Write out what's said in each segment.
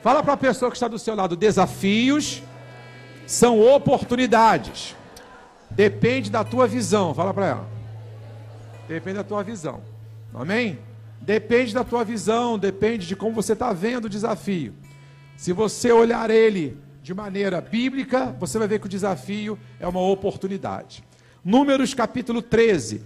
Fala para a pessoa que está do seu lado, desafios são oportunidades. Depende da tua visão. Fala para ela. Depende da tua visão. Amém? Depende da tua visão, depende de como você está vendo o desafio. Se você olhar ele de maneira bíblica, você vai ver que o desafio é uma oportunidade. Números capítulo 13.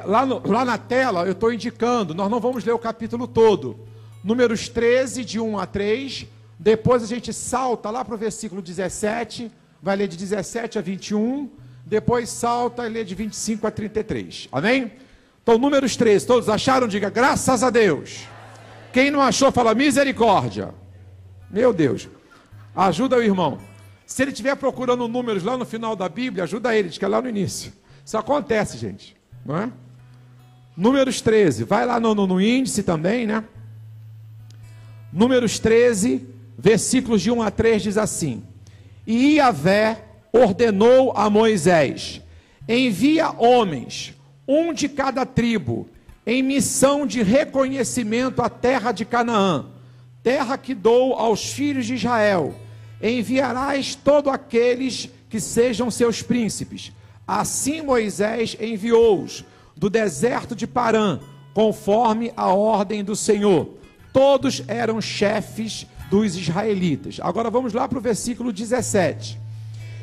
Lá na tela eu estou indicando, nós não vamos ler o capítulo todo. Números 13, de 1 a 3. Depois a gente salta lá para o versículo 17, vai ler de 17 a 21. Depois salta e lê de 25 a 33. Amém? Então, Números 13, todos acharam? Diga, graças a Deus. Quem não achou, fala, misericórdia. Meu Deus. Ajuda o irmão. Se ele estiver procurando números lá no final da Bíblia, ajuda ele, diz que é lá no início. Isso acontece, gente. Não é? Números 13, vai lá no índice também, né? Números 13, versículos de 1 a 3 diz assim: E Iavé ordenou a Moisés: envia homens, um de cada tribo, em missão de reconhecimento à terra de Canaã, terra que dou aos filhos de Israel. Enviarás todos aqueles que sejam seus príncipes. Assim Moisés enviou-os do deserto de Parã, conforme a ordem do Senhor. Todos eram chefes dos israelitas. Agora vamos lá para o versículo 17.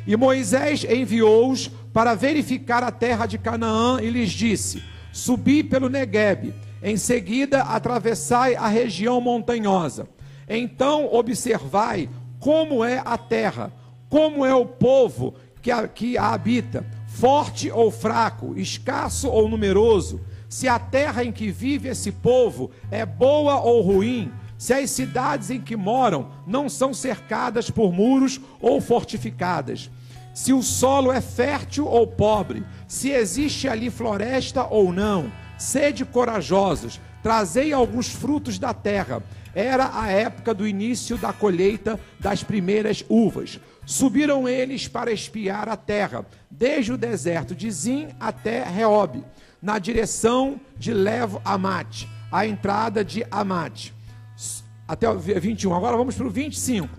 E Moisés enviou-os para verificar a terra de Canaã e lhes disse: subi pelo Neguebe, em seguida atravessai a região montanhosa. Então observai como é a terra, como é o povo que a habita, forte ou fraco, escasso ou numeroso, se a terra em que vive esse povo é boa ou ruim, se as cidades em que moram não são cercadas por muros ou fortificadas, se o solo é fértil ou pobre, se existe ali floresta ou não. Sede corajosos, trazei alguns frutos da terra. Era a época do início da colheita das primeiras uvas. Subiram eles para espiar a terra, desde o deserto de Zim até Reob, na direção de Levo-Amate, a entrada de Amate, até o 21. Agora vamos para o 25.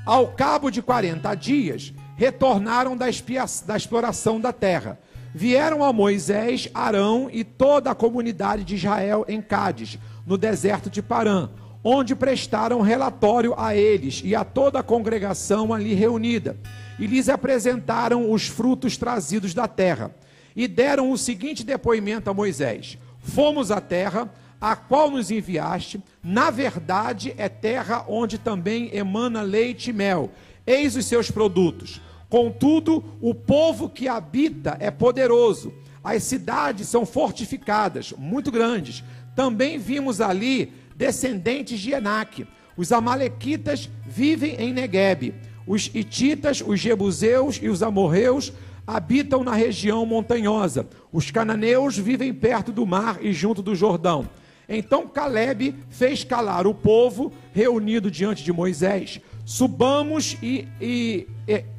Ao cabo de 40 dias, retornaram da exploração da terra. Vieram a Moisés, Arão e toda a comunidade de Israel em Cádiz, no deserto de Parã, onde prestaram relatório a eles e a toda a congregação ali reunida, e lhes apresentaram os frutos trazidos da terra. E deram o seguinte depoimento a Moisés: fomos à terra a qual nos enviaste, na verdade é terra onde também emana leite e mel, eis os seus produtos. Contudo, o povo que habita é poderoso, as cidades são fortificadas, muito grandes. Também vimos ali descendentes de Enaque. Os amalequitas vivem em Neguebe, os hititas, os jebuseus e os amorreus habitam na região montanhosa, os cananeus vivem perto do mar e junto do Jordão. Então Calebe fez calar o povo reunido diante de Moisés. Subamos e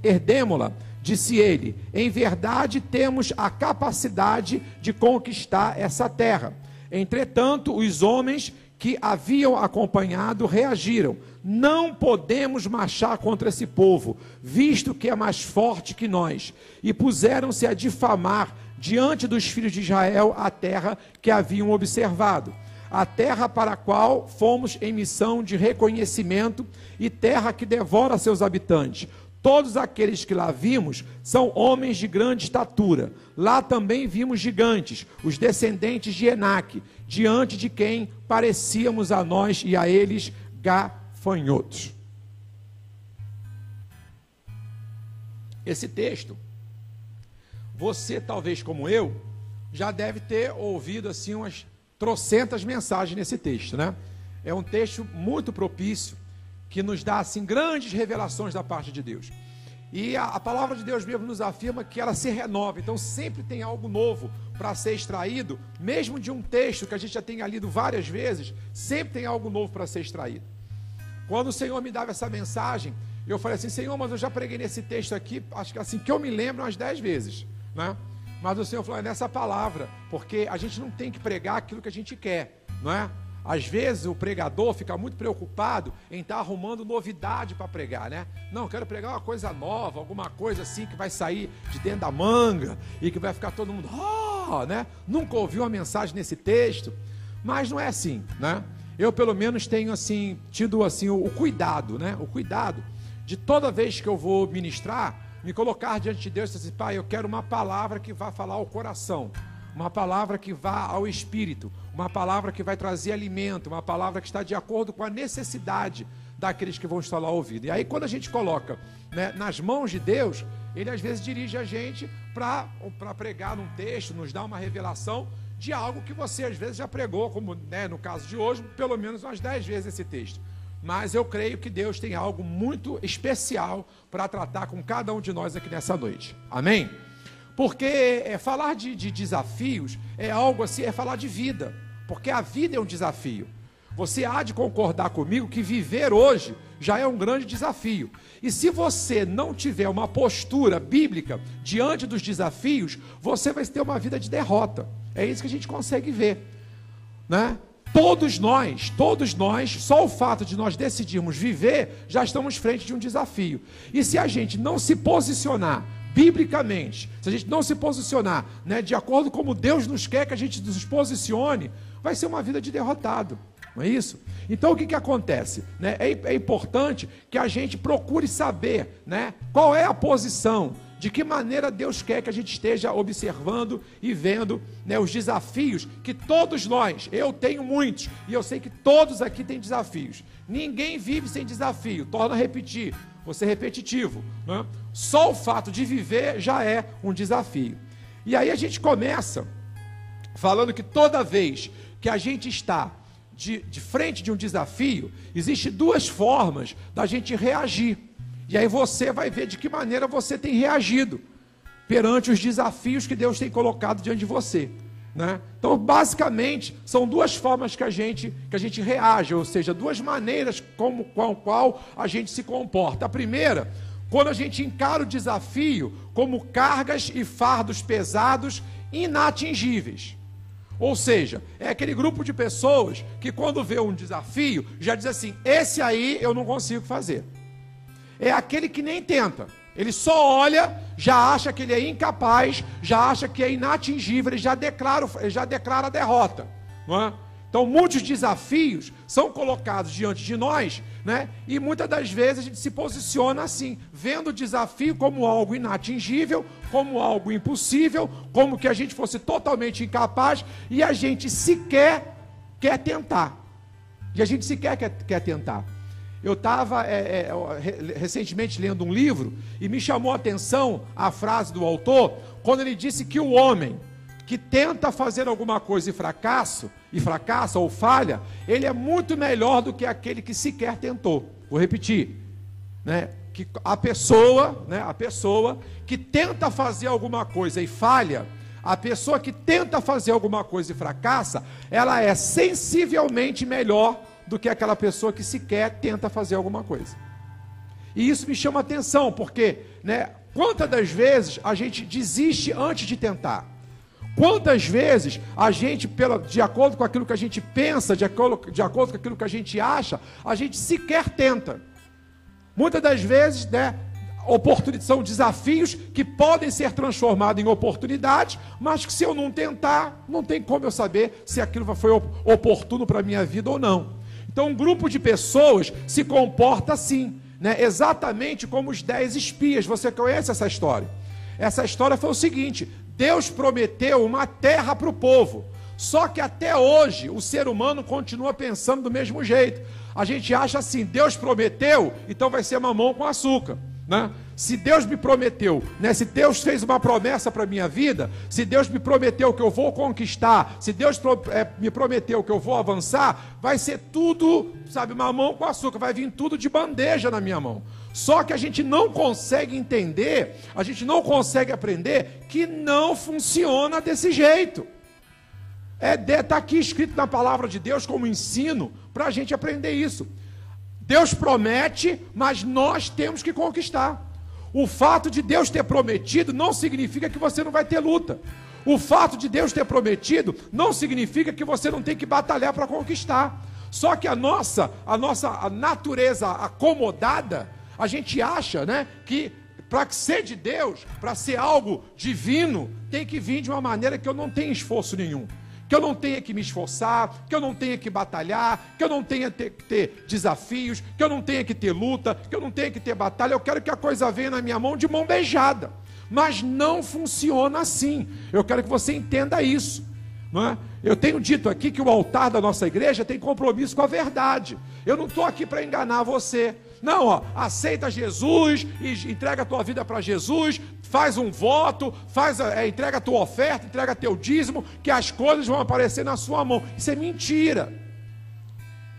herdemo-la, disse ele. Em verdade temos a capacidade de conquistar essa terra. Entretanto, os homens que haviam acompanhado reagiram: não podemos marchar contra esse povo, visto que é mais forte que nós. E puseram-se a difamar diante dos filhos de Israel a terra que haviam observado, a terra para a qual fomos em missão de reconhecimento, e terra que devora seus habitantes. Todos aqueles que lá vimos são homens de grande estatura. Lá também vimos gigantes, os descendentes de Enaque, diante de quem parecíamos a nós e a eles gafanhotos. Esse texto, você talvez como eu, já deve ter ouvido assim umas trocentas mensagens nesse texto, né? É um texto muito propício, que nos dá assim grandes revelações da parte de Deus. E a palavra de Deus mesmo nos afirma que ela se renova. Então sempre tem algo novo para ser extraído, mesmo de um texto que a gente já tenha lido várias vezes, sempre tem algo novo para ser extraído. Quando o Senhor me dava essa mensagem, eu falei assim: Senhor, mas eu já preguei nesse texto aqui, acho que assim que eu me lembro, umas 10 vezes, né? Mas o Senhor falou: é nessa palavra, porque a gente não tem que pregar aquilo que a gente quer, não é? Às vezes o pregador fica muito preocupado em estar arrumando novidade para pregar, né? Não, quero pregar uma coisa nova, alguma coisa assim que vai sair de dentro da manga e que vai ficar todo mundo, né? Nunca ouviu uma mensagem nesse texto, mas não é assim, né? Eu pelo menos tenho assim, tido assim o cuidado, né? O cuidado de toda vez que eu vou ministrar, me colocar diante de Deus e dizer assim, pai, eu quero uma palavra que vá falar ao coração, uma palavra que vá ao espírito, uma palavra que vai trazer alimento, uma palavra que está de acordo com a necessidade daqueles que vão estar lá ouvindo. E aí quando a gente coloca, né, nas mãos de Deus, Ele às vezes dirige a gente para pregar num texto, nos dá uma revelação de algo que você às vezes já pregou, como, né, no caso de hoje, pelo menos umas 10 vezes esse texto. Mas eu creio que Deus tem algo muito especial para tratar com cada um de nós aqui nessa noite. Amém? Porque falar de desafios é algo assim, é falar de vida. Porque a vida é um desafio. Você há de concordar comigo que viver hoje já é um grande desafio. E se você não tiver uma postura bíblica diante dos desafios, você vai ter uma vida de derrota. É isso que a gente consegue ver, né? Todos nós, só o fato de nós decidirmos viver, já estamos frente de um desafio. E se a gente não se posicionar biblicamente, se a gente não se posicionar, né, de acordo com como Deus nos quer que a gente nos posicione, vai ser uma vida de derrotado, não é isso? Então o que acontece, né? É importante que a gente procure saber, né, qual é a posição, de que maneira Deus quer que a gente esteja observando e vendo, né, os desafios que todos nós, eu tenho muitos, e eu sei que todos aqui têm desafios. Ninguém vive sem desafio, torna a repetir, vou ser repetitivo, né? Só o fato de viver já é um desafio. E aí a gente começa falando que toda vez que a gente está de frente de um desafio, existem duas formas da gente reagir. E aí você vai ver de que maneira você tem reagido perante os desafios que Deus tem colocado diante de você, né? Então, basicamente, são duas formas que a gente reage, ou seja, duas maneiras com a qual a gente se comporta. A primeira, quando a gente encara o desafio como cargas e fardos pesados inatingíveis. Ou seja, é aquele grupo de pessoas que quando vê um desafio, já diz assim, esse aí eu não consigo fazer. É aquele que nem tenta, ele só olha, já acha que ele é incapaz, já acha que é inatingível, ele já declara a derrota, não é? Então muitos desafios são colocados diante de nós, né? E muitas das vezes a gente se posiciona assim, vendo o desafio como algo inatingível, como algo impossível, como que a gente fosse totalmente incapaz, e a gente sequer quer tentar, quer tentar. Eu estava recentemente lendo um livro e me chamou a atenção a frase do autor, quando ele disse que o homem que tenta fazer alguma coisa e fracassa ou falha, ele é muito melhor do que aquele que sequer tentou. Vou repetir, né? Que a pessoa que tenta fazer alguma coisa e falha, a pessoa que tenta fazer alguma coisa e fracassa, ela é sensivelmente melhor do que aquela pessoa que sequer tenta fazer alguma coisa. E isso me chama a atenção, porque, né, quantas das vezes a gente desiste antes de tentar? Quantas vezes a gente, de acordo com aquilo que a gente pensa, de acordo com aquilo que a gente acha, a gente sequer tenta? Muitas das vezes, né, são desafios que podem ser transformados em oportunidades, mas que se eu não tentar, não tem como eu saber se aquilo foi oportuno para a minha vida ou não. Então um grupo de pessoas se comporta assim, né? Exatamente como os 10 espias. Você conhece essa história? Essa história foi o seguinte: Deus prometeu uma terra para o povo, só que até hoje o ser humano continua pensando do mesmo jeito. A gente acha assim, Deus prometeu, então vai ser mamão com açúcar, né? Se Deus me prometeu, né? Se Deus fez uma promessa para a minha vida, se Deus me prometeu que eu vou conquistar, se Deus me prometeu que eu vou avançar, vai ser tudo, sabe, mamão com açúcar, vai vir tudo de bandeja na minha mão. Só que a gente não consegue entender, a gente não consegue aprender que não funciona desse jeito. Está aqui escrito na palavra de Deus como ensino para a gente aprender isso. Deus promete, mas nós temos que conquistar. O fato de Deus ter prometido não significa que você não vai ter luta. O fato de Deus ter prometido não significa que você não tem que batalhar para conquistar. Só que a nossa natureza acomodada, a gente acha, né, que para ser de Deus, para ser algo divino, tem que vir de uma maneira que eu não tenha esforço nenhum. Que eu não tenha que me esforçar, que eu não tenha que batalhar, que eu não tenha que ter desafios, que eu não tenha que ter luta, que eu não tenha que ter batalha. Eu quero que a coisa venha na minha mão de mão beijada. Mas não funciona assim. Eu quero que você entenda isso, não é? Eu tenho dito aqui que o altar da nossa igreja tem compromisso com a verdade. Eu não estou aqui para enganar você. Não, ó, aceita Jesus e entrega a tua vida para Jesus, faz um voto, entrega a tua oferta, entrega teu dízimo, que as coisas vão aparecer na sua mão. Isso é mentira.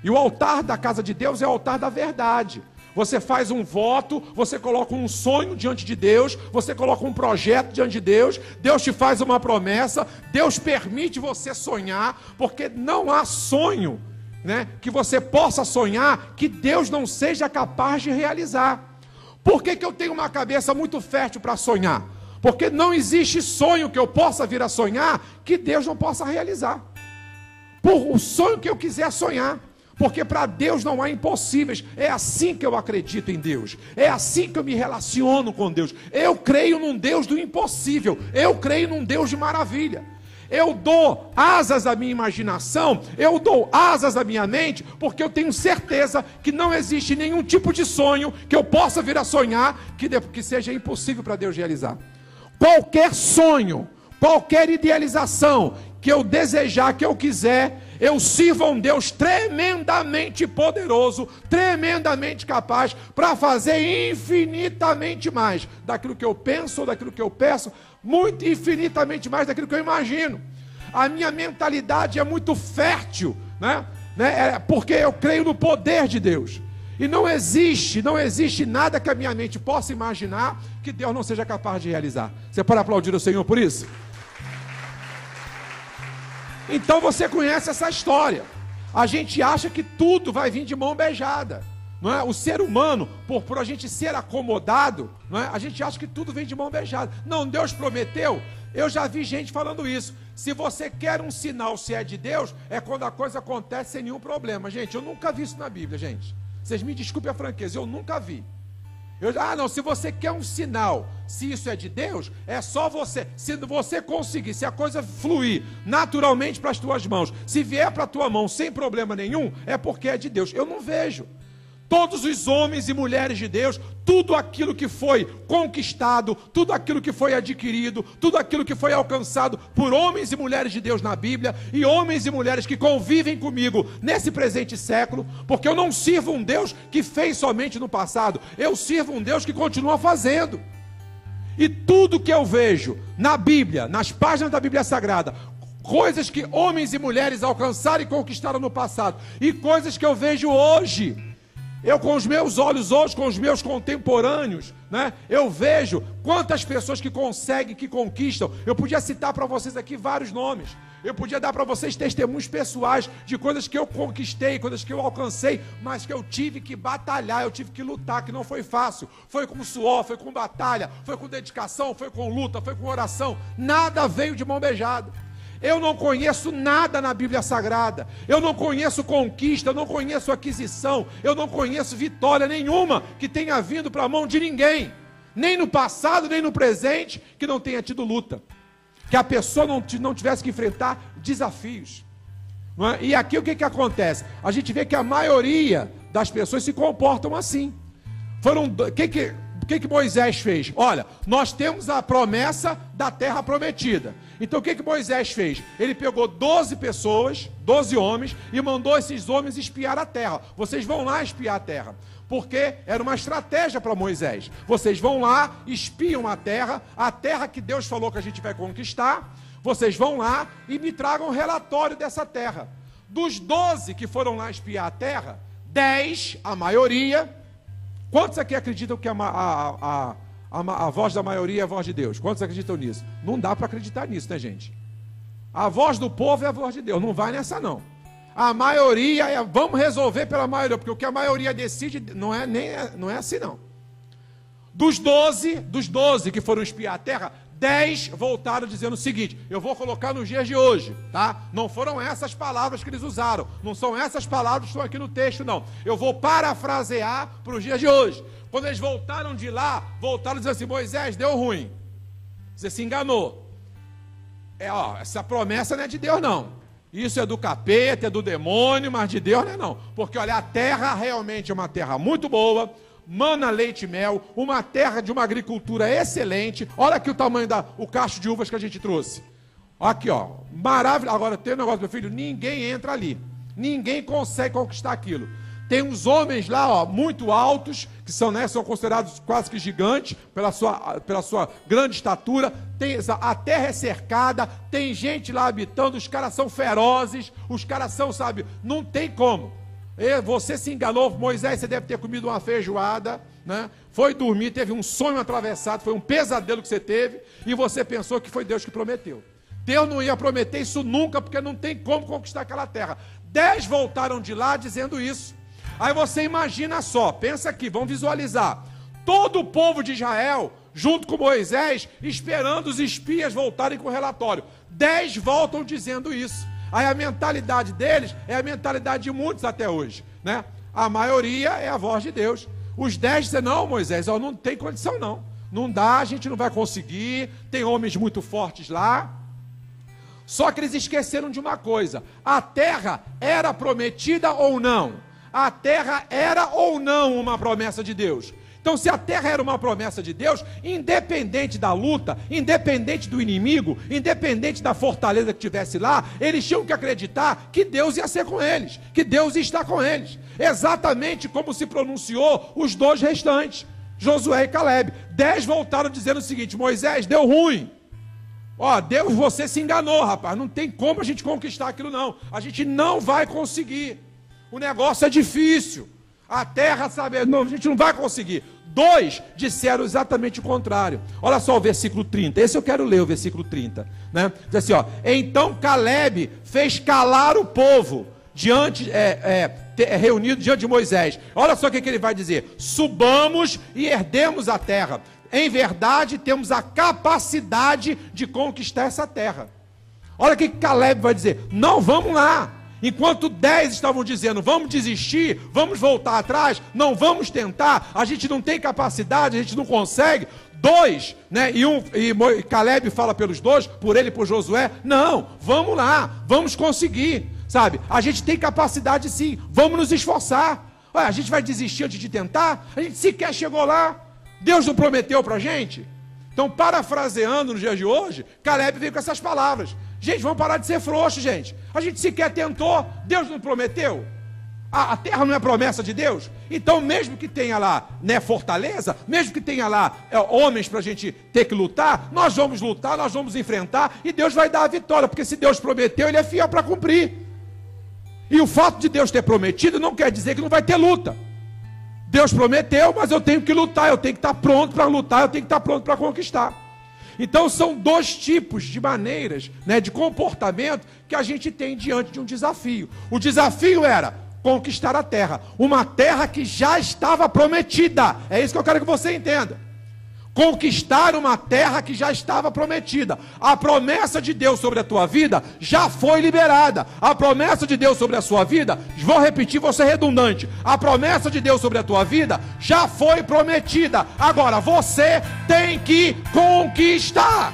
E o altar da casa de Deus é o altar da verdade. Você faz um voto, você coloca um sonho diante de Deus, você coloca um projeto diante de Deus, Deus te faz uma promessa, Deus permite você sonhar, porque não há sonho, né, que você possa sonhar que Deus não seja capaz de realizar. Por que eu tenho uma cabeça muito fértil para sonhar? Porque não existe sonho que eu possa vir a sonhar que Deus não possa realizar. Por o sonho que eu quiser sonhar. Porque para Deus não há impossíveis. É assim que eu acredito em Deus. É assim que eu me relaciono com Deus. Eu creio num Deus do impossível. Eu creio num Deus de maravilha. Eu dou asas à minha imaginação, eu dou asas à minha mente, porque eu tenho certeza que não existe nenhum tipo de sonho que eu possa vir a sonhar que seja impossível para Deus realizar. Qualquer sonho, qualquer idealização que eu desejar, que eu quiser, eu sirvo a um Deus tremendamente poderoso, tremendamente capaz, para fazer infinitamente mais daquilo que eu penso, ou daquilo que eu peço, muito infinitamente mais daquilo que eu imagino. A minha mentalidade é muito fértil, né? Porque eu creio no poder de Deus. E não existe nada que a minha mente possa imaginar que Deus não seja capaz de realizar. Você pode aplaudir o Senhor por isso? Então você conhece essa história. A gente acha que tudo vai vir de mão beijada, não é? O ser humano, por a gente ser acomodado, não é? A gente acha que tudo vem de mão beijada. Não, Deus prometeu. Eu já vi gente falando isso. Se você quer um sinal, se é de Deus, é quando a coisa acontece sem nenhum problema. Gente, eu nunca vi isso na Bíblia, gente. Vocês me desculpem a franqueza, eu nunca vi. Não, se você quer um sinal, se isso é de Deus, é só você. Se você conseguir, se a coisa fluir naturalmente para as tuas mãos, se vier para a tua mão sem problema nenhum, é porque é de Deus. Eu não vejo. Todos os homens e mulheres de Deus, tudo aquilo que foi conquistado, tudo aquilo que foi adquirido, tudo aquilo que foi alcançado por homens e mulheres de Deus na Bíblia, e homens e mulheres que convivem comigo nesse presente século, porque eu não sirvo um Deus que fez somente no passado, eu sirvo um Deus que continua fazendo. E tudo que eu vejo na Bíblia, nas páginas da Bíblia Sagrada, coisas que homens e mulheres alcançaram e conquistaram no passado, e coisas que eu vejo hoje, eu com os meus olhos hoje, com os meus contemporâneos, né, eu vejo quantas pessoas que conseguem, que conquistam. Eu podia citar para vocês aqui vários nomes. Eu podia dar para vocês testemunhos pessoais de coisas que eu conquistei, coisas que eu alcancei, mas que eu tive que batalhar, eu tive que lutar, que não foi fácil. Foi com suor, foi com batalha, foi com dedicação, foi com luta, foi com oração. Nada veio de mão beijada. Eu não conheço nada na Bíblia Sagrada, eu não conheço conquista, eu não conheço aquisição, eu não conheço vitória nenhuma que tenha vindo para a mão de ninguém, nem no passado, nem no presente, que não tenha tido luta, que a pessoa não tivesse que enfrentar desafios, não é? E aqui o que acontece? A gente vê que a maioria das pessoas se comportam assim. O que Moisés fez? Olha, nós temos a promessa da terra prometida. Então o que Moisés fez? Ele pegou 12 pessoas, 12 homens, e mandou esses homens espiar a terra. Vocês vão lá espiar a terra. Porque era uma estratégia para Moisés. Vocês vão lá, espiam a terra que Deus falou que a gente vai conquistar. Vocês vão lá e me tragam um relatório dessa terra. Dos 12 que foram lá espiar a terra, 10, a maioria... Quantos aqui acreditam que a voz da maioria é a voz de Deus? Quantos acreditam nisso? Não dá para acreditar nisso, né, gente? A voz do povo é a voz de Deus, não vai nessa não. A maioria vamos resolver pela maioria, porque o que a maioria decide não é assim não. Dos 12 que foram espiar a terra, 10 voltaram dizendo o seguinte, eu vou colocar nos dias de hoje, tá? Não foram essas palavras que eles usaram, não são essas palavras que estão aqui no texto, não. Eu vou parafrasear para os dias de hoje. Quando eles voltaram de lá, voltaram dizendo assim, Moisés, deu ruim. Você se enganou. Essa promessa não é de Deus, não. Isso é do capeta, é do demônio, mas de Deus não é não. Porque, olha, a terra realmente é uma terra muito boa, mana, leite e mel, uma terra de uma agricultura excelente. Olha aqui o tamanho o cacho de uvas que a gente trouxe. Aqui, ó, maravilha. Agora, tem um negócio, meu filho, ninguém entra ali. Ninguém consegue conquistar aquilo. Tem uns homens lá, ó, muito altos, que são, né, são considerados quase que gigantes, pela sua grande estatura. A terra é cercada, tem gente lá habitando, os caras são ferozes, os caras são, sabe, não tem como. Você se enganou, Moisés, você deve ter comido uma feijoada, né? Foi dormir, teve um sonho atravessado, foi um pesadelo que você teve, e você pensou que foi Deus que prometeu. Deus não ia prometer isso nunca, porque não tem como conquistar aquela terra. 10 voltaram de lá dizendo isso. Aí você imagina só, pensa aqui, vamos visualizar. Todo o povo de Israel, junto com Moisés, esperando os espias voltarem com o relatório. 10 voltam dizendo isso. Aí a mentalidade deles é a mentalidade de muitos até hoje, né? A maioria é a voz de Deus. Os 10 dizem, não, Moisés, ó, não tem condição não. Não dá, a gente não vai conseguir, tem homens muito fortes lá. Só que eles esqueceram de uma coisa, a terra era prometida ou não? A terra era ou não uma promessa de Deus? Então, se a terra era uma promessa de Deus, independente da luta, independente do inimigo, independente da fortaleza que tivesse lá, eles tinham que acreditar que Deus ia ser com eles, que Deus ia estar com eles. Exatamente como se pronunciou os 2 restantes, Josué e Caleb. 10 voltaram dizendo o seguinte, Moisés, deu ruim. Ó, Deus, você se enganou, rapaz, não tem como a gente conquistar aquilo não. A gente não vai conseguir. O negócio é difícil. A terra, sabe, não, a gente não vai conseguir. 2 disseram exatamente o contrário. Olha só o versículo 30. Esse eu quero ler, o versículo 30. Né? Diz assim, ó. Então Caleb fez calar o povo reunido diante de Moisés. Olha só o que ele vai dizer. Subamos e herdemos a terra. Em verdade, temos a capacidade de conquistar essa terra. Olha o que Caleb vai dizer. Não, vamos lá. Enquanto 10 estavam dizendo, vamos desistir, vamos voltar atrás, não vamos tentar, a gente não tem capacidade, a gente não consegue. 2, né? E Caleb fala pelos 2, por ele e por Josué, não, vamos lá, vamos conseguir, sabe? A gente tem capacidade sim, vamos nos esforçar. Ué, a gente vai desistir antes de tentar? A gente sequer chegou lá, Deus não prometeu pra gente? Então, parafraseando nos dias de hoje, Caleb veio com essas palavras. Gente, vamos parar de ser frouxos, gente. A gente sequer tentou, Deus não prometeu. A terra não é promessa de Deus? Então, mesmo que tenha lá, né, fortaleza, mesmo que tenha lá homens para a gente ter que lutar, nós vamos lutar, nós vamos enfrentar, e Deus vai dar a vitória, porque se Deus prometeu, Ele é fiel para cumprir. E o fato de Deus ter prometido não quer dizer que não vai ter luta. Deus prometeu, mas eu tenho que lutar, eu tenho que estar pronto para lutar, eu tenho que estar pronto para conquistar. Então são 2 tipos de maneiras, né, de comportamento que a gente tem diante de um desafio. O desafio era conquistar a terra, uma terra que já estava prometida. É isso que eu quero que você entenda. Conquistar uma terra que já estava prometida. A promessa de Deus sobre a tua vida já foi liberada. A promessa de Deus sobre a sua vida, vou repetir, vou ser redundante. A promessa de Deus sobre a tua vida já foi prometida. Agora você tem que conquistar.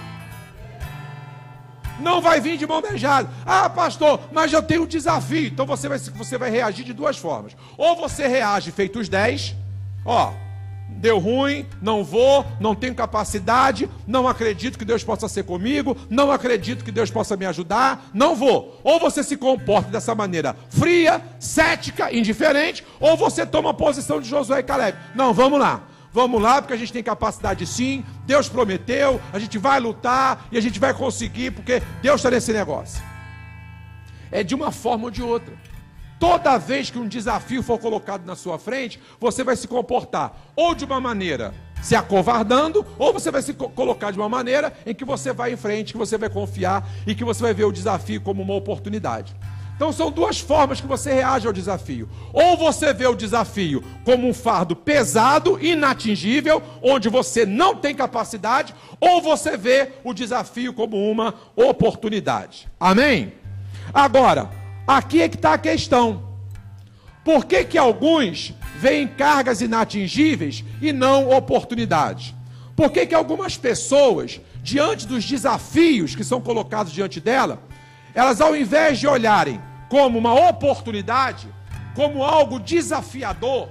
Não vai vir de mão beijada. Ah, pastor, mas eu tenho um desafio. Então você vai reagir de 2 formas. Ou você reage feito os 10, ó, deu ruim, não vou, não tenho capacidade, não acredito que Deus possa ser comigo, não acredito que Deus possa me ajudar, não vou. Ou você se comporta dessa maneira fria, cética, indiferente, ou você toma a posição de Josué e Caleb. Não, vamos lá, porque a gente tem capacidade sim, Deus prometeu, a gente vai lutar e a gente vai conseguir, porque Deus está nesse negócio. É de uma forma ou de outra. Toda vez que um desafio for colocado na sua frente, você vai se comportar ou de uma maneira se acovardando, ou você vai se colocar de uma maneira em que você vai em frente, que você vai confiar e que você vai ver o desafio como uma oportunidade. Então são duas formas que você reage ao desafio. Ou você vê o desafio como um fardo pesado, inatingível, onde você não tem capacidade, ou você vê o desafio como uma oportunidade. Amém? Agora, aqui é que está a questão. Por que que alguns veem cargas inatingíveis e não oportunidades? Por que que algumas pessoas, diante dos desafios que são colocados diante dela, elas, ao invés de olharem como uma oportunidade, como algo desafiador,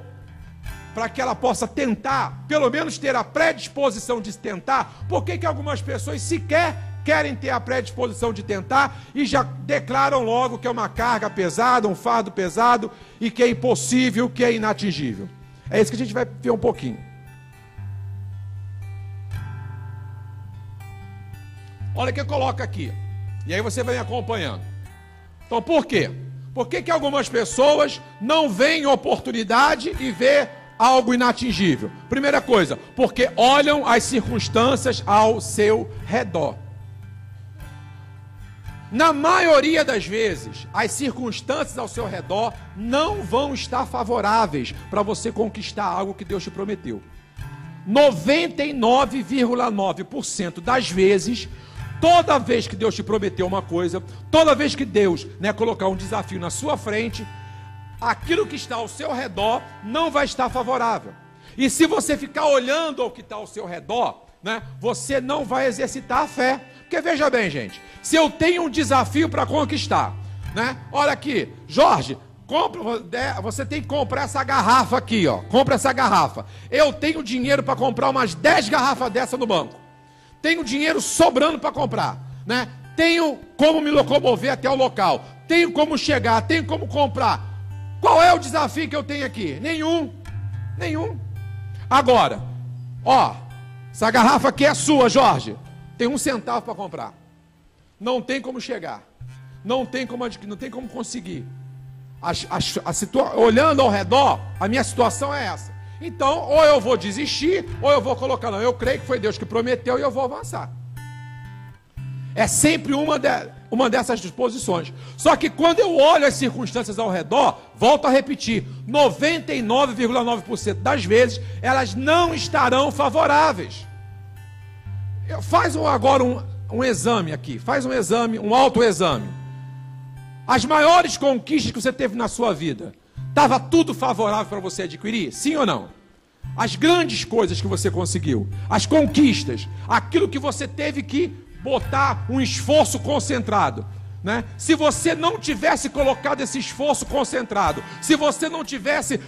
para que ela possa tentar, pelo menos ter a predisposição de tentar, por que que algumas pessoas sequer querem ter a predisposição de tentar e já declaram logo que é uma carga pesada, um fardo pesado, e que é impossível, que é inatingível? É isso que a gente vai ver um pouquinho. Olha o que coloca aqui. E aí você vai me acompanhando. Então, por quê? Por que que algumas pessoas não veem oportunidade e vê algo inatingível? Primeira coisa, porque olham as circunstâncias ao seu redor. Na maioria das vezes, as circunstâncias ao seu redor não vão estar favoráveis para você conquistar algo que Deus te prometeu. 99,9% das vezes, toda vez que Deus te prometeu uma coisa, toda vez que Deus, colocar um desafio na sua frente, aquilo que está ao seu redor não vai estar favorável. E se você ficar olhando ao que está ao seu redor, você não vai exercitar a fé. Porque veja bem, gente, se eu tenho um desafio para conquistar, olha aqui, Jorge, você tem que comprar essa garrafa aqui, ó. Compra essa garrafa. Eu tenho dinheiro para comprar umas 10 garrafas dessa no banco. Tenho dinheiro sobrando para comprar, Tenho como me locomover até o local. Tenho como chegar, tenho como comprar. Qual é o desafio que eu tenho aqui? Nenhum. Agora, essa garrafa aqui é sua, Jorge. Tem 1 centavo para comprar. Não tem como chegar. Não tem como adquirir, não tem como conseguir. Olhando ao redor, a minha situação é essa. Então, ou eu vou desistir, ou eu vou colocar, não, eu creio que foi Deus que prometeu e eu vou avançar. É sempre uma dessas disposições. Só que quando eu olho as circunstâncias ao redor, volto a repetir, 99,9% das vezes, elas não estarão favoráveis. Faz agora um exame aqui, faz um exame, um autoexame. As maiores conquistas que você teve na sua vida, estava tudo favorável para você adquirir? Sim ou não? As grandes coisas que você conseguiu, as conquistas, aquilo que você teve que botar um esforço concentrado, Se você não tivesse colocado esse esforço concentrado, se você não tivesse,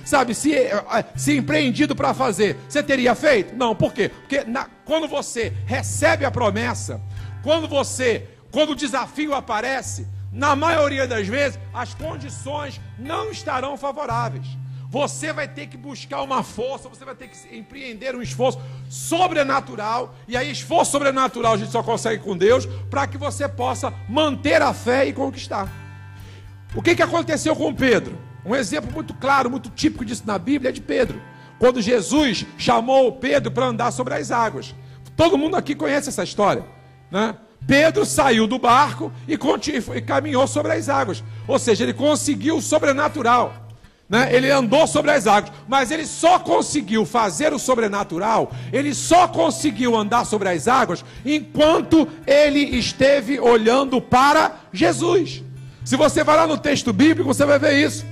se empreendido para fazer, você teria feito? Não, por quê? Porque quando você recebe a promessa, quando o desafio aparece, na maioria das vezes, as condições não estarão favoráveis. Você vai ter que buscar uma força, você vai ter que empreender um esforço sobrenatural, e aí esforço sobrenatural a gente só consegue com Deus, para que você possa manter a fé e conquistar. O que aconteceu com Pedro? Um exemplo muito claro, muito típico disso na Bíblia é de Pedro, quando Jesus chamou Pedro para andar sobre as águas. Todo mundo aqui conhece essa história, Pedro saiu do barco e caminhou sobre as águas, ou seja, ele conseguiu o sobrenatural. Ele andou sobre as águas, mas ele só conseguiu fazer o sobrenatural, ele só conseguiu andar sobre as águas enquanto ele esteve olhando para Jesus. Se você vai lá no texto bíblico, você vai ver isso.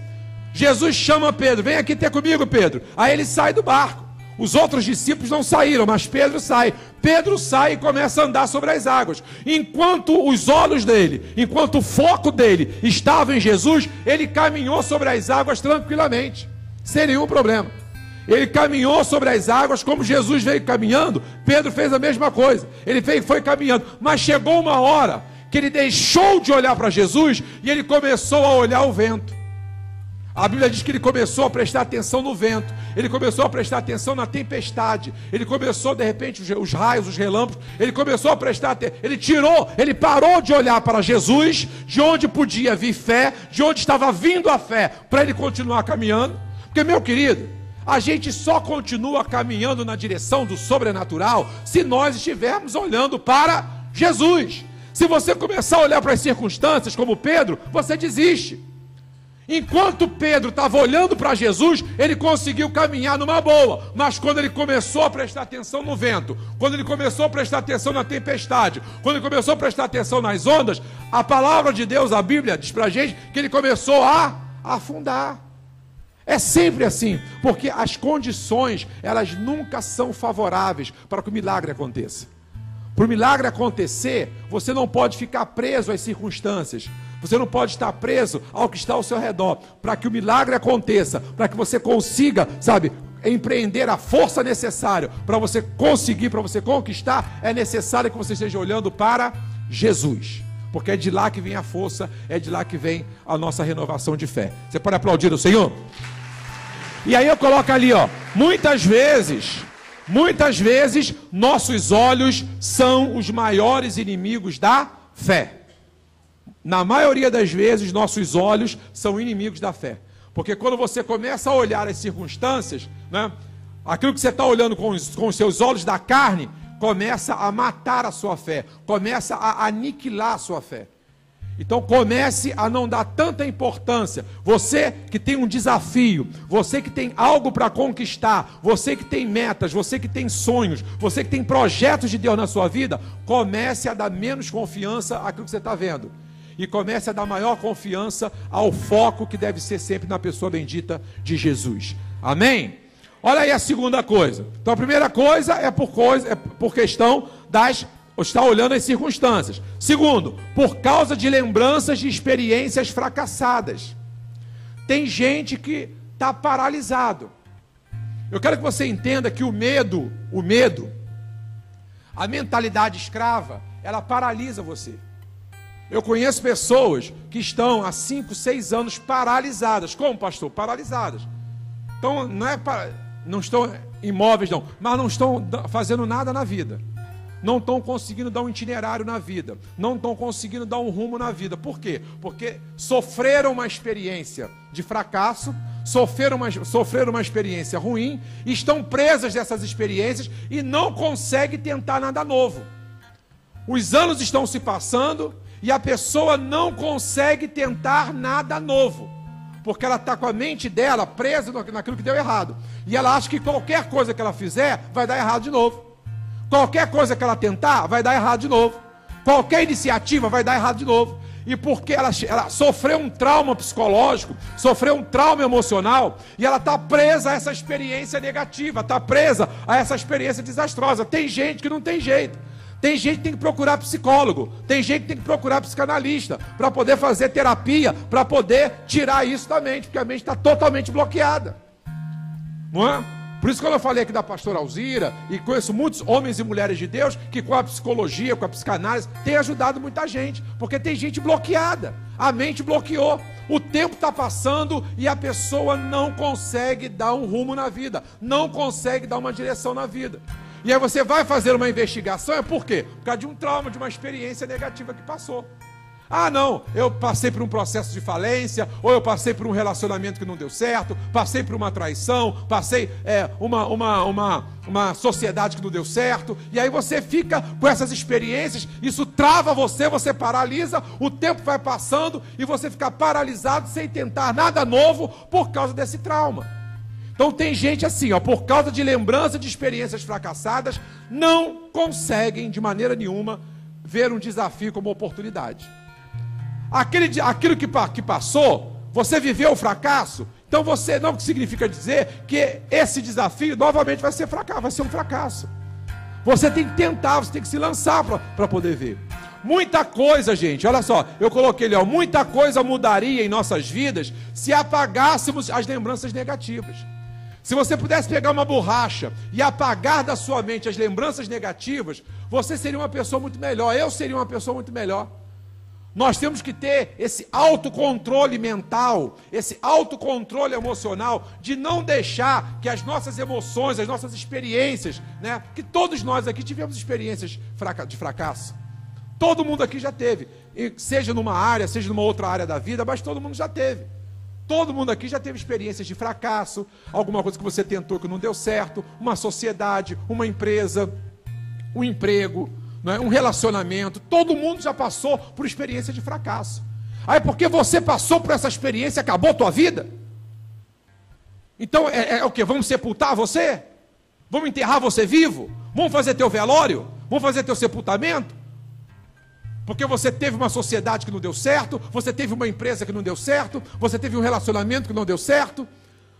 Jesus chama Pedro, vem aqui ter comigo, Pedro. Aí ele sai do barco. Os outros discípulos não saíram, mas Pedro sai. Pedro sai e começa a andar sobre as águas. Enquanto os olhos dele, enquanto o foco dele estava em Jesus, ele caminhou sobre as águas tranquilamente, sem nenhum problema. Ele caminhou sobre as águas como Jesus veio caminhando. Pedro fez a mesma coisa. Ele foi caminhando, mas chegou uma hora que ele deixou de olhar para Jesus e ele começou a olhar o vento. A Bíblia diz que ele começou a prestar atenção no vento, ele começou a prestar atenção na tempestade, ele começou de repente os raios, os relâmpagos, ele começou a prestar atenção, ele parou de olhar para Jesus, de onde podia vir fé, de onde estava vindo a fé, para ele continuar caminhando. Porque, meu querido, a gente só continua caminhando na direção do sobrenatural se nós estivermos olhando para Jesus. Se você começar a olhar para as circunstâncias, como Pedro, você desiste. Enquanto Pedro estava olhando para Jesus, ele conseguiu caminhar numa boa. Mas quando ele começou a prestar atenção no vento, quando ele começou a prestar atenção na tempestade, quando ele começou a prestar atenção nas ondas, a palavra de Deus, a Bíblia, diz para a gente que ele começou a afundar. É sempre assim, porque as condições, elas nunca são favoráveis para que o milagre aconteça. Para o milagre acontecer, você não pode ficar preso às circunstâncias. Você não pode estar preso ao que está ao seu redor. Para que o milagre aconteça, para que você consiga, sabe, empreender a força necessária para você conseguir, para você conquistar, é necessário que você esteja olhando para Jesus. Porque é de lá que vem a força, é de lá que vem a nossa renovação de fé. Você pode aplaudir o Senhor? E aí eu coloco ali, ó, muitas vezes, nossos olhos são os maiores inimigos da fé. Na maioria das vezes, nossos olhos são inimigos da fé. Porque quando você começa a olhar as circunstâncias, né, aquilo que você está olhando com os seus olhos da carne, começa a matar a sua fé, começa a aniquilar a sua fé. Então comece a não dar tanta importância. Você que tem um desafio, você que tem algo para conquistar, você que tem metas, você que tem sonhos, você que tem projetos de Deus na sua vida, comece a dar menos confiança àquilo que você está vendo. E comece a dar maior confiança ao foco que deve ser sempre na pessoa bendita de Jesus. Amém? Olha aí a segunda coisa. Então a primeira coisa é por questão das... está olhando as circunstâncias. Segundo, por causa de lembranças de experiências fracassadas. Tem gente que está paralisado. Eu quero que você entenda que o medo, a mentalidade escrava, ela paralisa você. Eu conheço pessoas que estão há 5, 6 anos paralisadas. Como, pastor? Paralisadas. Então, não estão imóveis, não, mas não estão fazendo nada na vida. Não estão conseguindo dar um itinerário na vida. Não estão conseguindo dar um rumo na vida. Por quê? Porque sofreram uma experiência de fracasso, sofreram uma experiência ruim, estão presas dessas experiências e não conseguem tentar nada novo. Os anos estão se passando e a pessoa não consegue tentar nada novo. Porque ela está com a mente dela presa naquilo que deu errado. E ela acha que qualquer coisa que ela fizer vai dar errado de novo. Qualquer coisa que ela tentar, vai dar errado de novo. Qualquer iniciativa vai dar errado de novo. E porque ela sofreu um trauma psicológico, sofreu um trauma emocional, e ela está presa a essa experiência negativa, está presa a essa experiência desastrosa. Tem gente que não tem jeito. Tem gente que tem que procurar psicólogo, tem gente que tem que procurar psicanalista, para poder fazer terapia, para poder tirar isso da mente, porque a mente está totalmente bloqueada. Não é? Por isso, quando eu falei aqui da pastora Alzira, e conheço muitos homens e mulheres de Deus, que com a psicologia, com a psicanálise, tem ajudado muita gente, porque tem gente bloqueada, a mente bloqueou, o tempo está passando e a pessoa não consegue dar um rumo na vida, não consegue dar uma direção na vida. E aí você vai fazer uma investigação, é por quê? Por causa de um trauma, de uma experiência negativa que passou. Ah, não, eu passei por um processo de falência, ou eu passei por um relacionamento que não deu certo, passei por uma traição, passei uma sociedade que não deu certo, e aí você fica com essas experiências, isso trava você, você paralisa, o tempo vai passando e você fica paralisado sem tentar nada novo por causa desse trauma. Então tem gente assim, ó, por causa de lembrança de experiências fracassadas, não conseguem de maneira nenhuma ver um desafio como oportunidade. Aquilo que passou, você viveu o fracasso, então você não significa dizer que esse desafio novamente vai ser um fracasso. Você tem que tentar, você tem que se lançar para poder ver. Muita coisa, gente, olha só, eu coloquei ali, ó, muita coisa mudaria em nossas vidas se apagássemos as lembranças negativas. Se você pudesse pegar uma borracha e apagar da sua mente as lembranças negativas, você seria uma pessoa muito melhor, eu seria uma pessoa muito melhor. Nós temos que ter esse autocontrole mental, esse autocontrole emocional, de não deixar que as nossas emoções, as nossas experiências, né, que todos nós aqui tivemos experiências de fracasso. Todo mundo aqui já teve, seja numa área, seja numa outra área da vida, mas todo mundo já teve. Todo mundo aqui já teve experiências de fracasso, alguma coisa que você tentou que não deu certo, uma sociedade, uma empresa, um emprego, não é? Um relacionamento. Todo mundo já passou por experiência de fracasso. Aí porque você passou por essa experiência, acabou a tua vida? Então é o quê? Vamos sepultar você? Vamos enterrar você vivo? Vamos fazer teu velório? Vamos fazer teu sepultamento? Porque você teve uma sociedade que não deu certo, você teve uma empresa que não deu certo, você teve um relacionamento que não deu certo,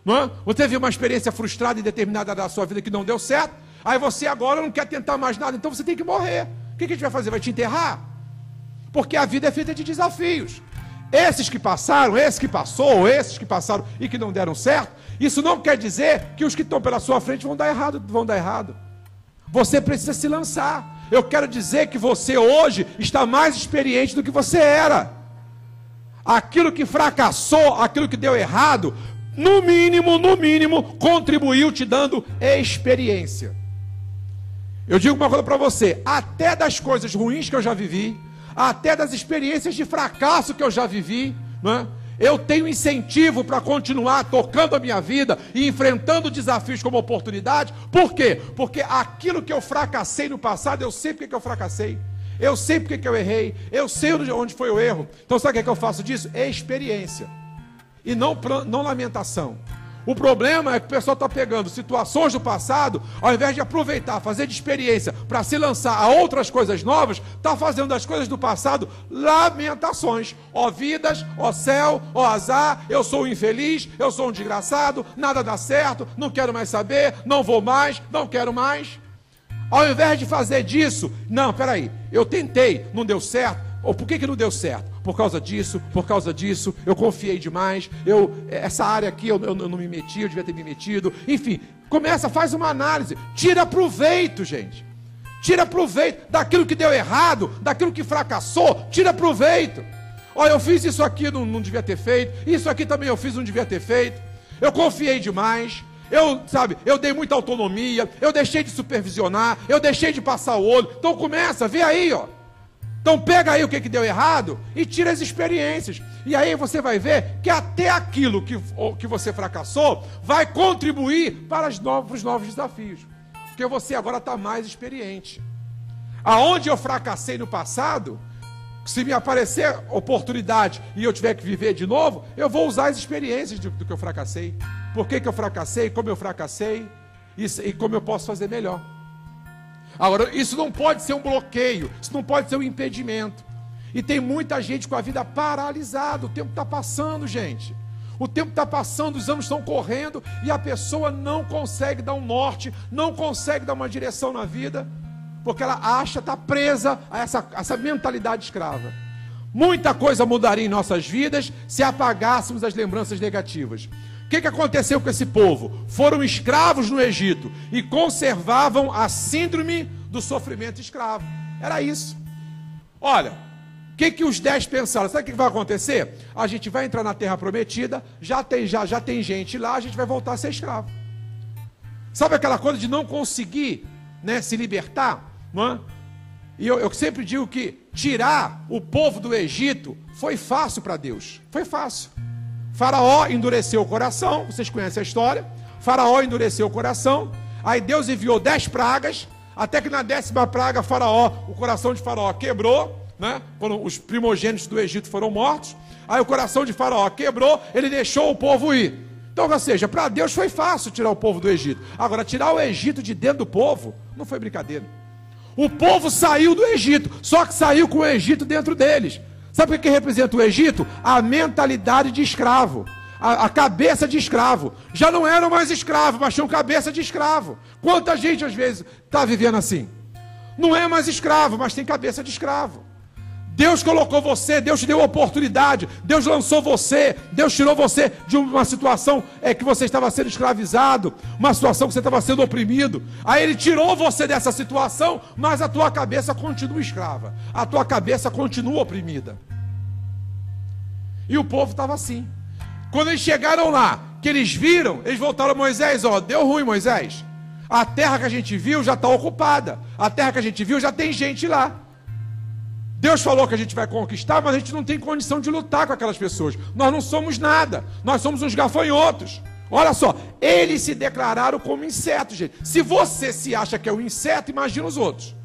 não é? Você teve uma experiência frustrada e determinada da sua vida que não deu certo, aí você agora não quer tentar mais nada, então você tem que morrer. O que a gente vai fazer? Vai te enterrar? Porque a vida é feita de desafios. Esses que passaram, esse que passou, esses que passaram e que não deram certo, isso não quer dizer que os que estão pela sua frente vão dar errado. Você precisa se lançar. Eu quero dizer que você hoje está mais experiente do que você era. Aquilo que fracassou, aquilo que deu errado, no mínimo, contribuiu te dando experiência. Eu digo uma coisa para você, até das coisas ruins que eu já vivi, até das experiências de fracasso que eu já vivi, não é? Eu tenho incentivo para continuar tocando a minha vida e enfrentando desafios como oportunidade. Por quê? Porque aquilo que eu fracassei no passado, eu sei porque que eu fracassei. Eu sei porque que eu errei. Eu sei onde foi o erro. Então sabe o que eu faço disso? É experiência. E não lamentação. O problema é que o pessoal está pegando situações do passado, ao invés de aproveitar, fazer de experiência para se lançar a outras coisas novas, está fazendo das coisas do passado lamentações. Ó vidas, ó céu, ó azar, eu sou um infeliz, eu sou um desgraçado, nada dá certo, não quero mais saber, não vou mais, não quero mais. Ao invés de fazer disso, não, peraí, eu tentei, não deu certo. Ou por que não deu certo? Por causa disso, eu confiei demais, essa área aqui eu não me meti, eu devia ter me metido. Enfim, faz uma análise, tira proveito, gente. Tira proveito daquilo que deu errado, daquilo que fracassou, tira proveito. Olha, eu fiz isso aqui, não devia ter feito, isso aqui também eu fiz, não devia ter feito. Eu confiei demais. Eu dei muita autonomia, eu deixei de supervisionar, eu deixei de passar o olho. Então vê aí, ó. Então pega aí o que deu errado e tira as experiências. E aí você vai ver que até aquilo que você fracassou vai contribuir para os novos desafios. Porque você agora está mais experiente. Aonde eu fracassei no passado, se me aparecer oportunidade e eu tiver que viver de novo, eu vou usar as experiências do que eu fracassei. Por que eu fracassei, como eu fracassei e como eu posso fazer melhor. Agora, isso não pode ser um bloqueio, isso não pode ser um impedimento. E tem muita gente com a vida paralisada, o tempo está passando, gente. O tempo está passando, os anos estão correndo e a pessoa não consegue dar um norte, não consegue dar uma direção na vida, porque ela está presa a essa mentalidade escrava. Muita coisa mudaria em nossas vidas se apagássemos as lembranças negativas. O que aconteceu com esse povo? Foram escravos no Egito e conservavam a síndrome do sofrimento escravo. Era isso. Olha, o que os 10 pensaram? Sabe o que vai acontecer? A gente vai entrar na terra prometida, já tem gente lá, a gente vai voltar a ser escravo. Sabe aquela coisa de não conseguir, né, se libertar? Não é? E eu sempre digo que tirar o povo do Egito foi fácil para Deus. Foi fácil. Faraó endureceu o coração, vocês conhecem a história. Faraó endureceu o coração, aí Deus enviou 10 pragas, até que na 10ª praga o coração de Faraó quebrou, né? Quando os primogênitos do Egito foram mortos, aí o coração de Faraó quebrou, ele deixou o povo ir. Então, ou seja, para Deus foi fácil tirar o povo do Egito. Agora, tirar o Egito de dentro do povo, não foi brincadeira. O povo saiu do Egito, só que saiu com o Egito dentro deles. Sabe o que representa o Egito? A mentalidade de escravo, a cabeça de escravo. Já não eram mais escravos, mas tinham cabeça de escravo. Quanta gente às vezes está vivendo assim? Não é mais escravo, mas tem cabeça de escravo. Deus colocou você, Deus te deu oportunidade, Deus lançou você, Deus tirou você de uma situação que você estava sendo escravizado, uma situação que você estava sendo oprimido. Aí Ele tirou você dessa situação, mas a tua cabeça continua escrava, a tua cabeça continua oprimida. E o povo estava assim. Quando eles chegaram lá, que eles viram, eles voltaram a Moisés, deu ruim, Moisés. A terra que a gente viu já está ocupada, a terra que a gente viu já tem gente lá. Deus falou que a gente vai conquistar, mas a gente não tem condição de lutar com aquelas pessoas. Nós não somos nada, nós somos uns gafanhotos. Olha só, eles se declararam como insetos, gente. Se você se acha que é um inseto, imagina os outros.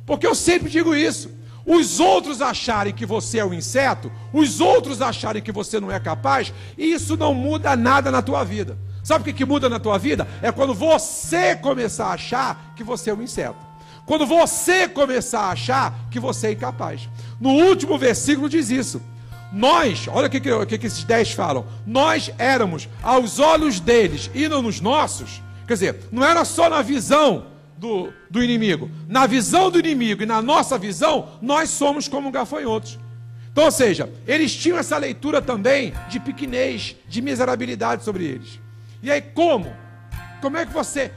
Porque eu sempre digo isso. Os outros acharem que você é um inseto, os outros acharem que você não é capaz, isso não muda nada na tua vida. Sabe o que muda na tua vida? É quando você começar a achar que você é um inseto. Quando você começar a achar que você é incapaz. No último versículo diz isso. Nós, olha o que esses 10 falam. Nós éramos, aos olhos deles e não nos nossos. Quer dizer, não era só na visão do inimigo. Na visão do inimigo e na nossa visão, nós somos como gafanhotos. Então, ou seja, eles tinham essa leitura também de pequenez, de miserabilidade sobre eles. E aí como? Como é que você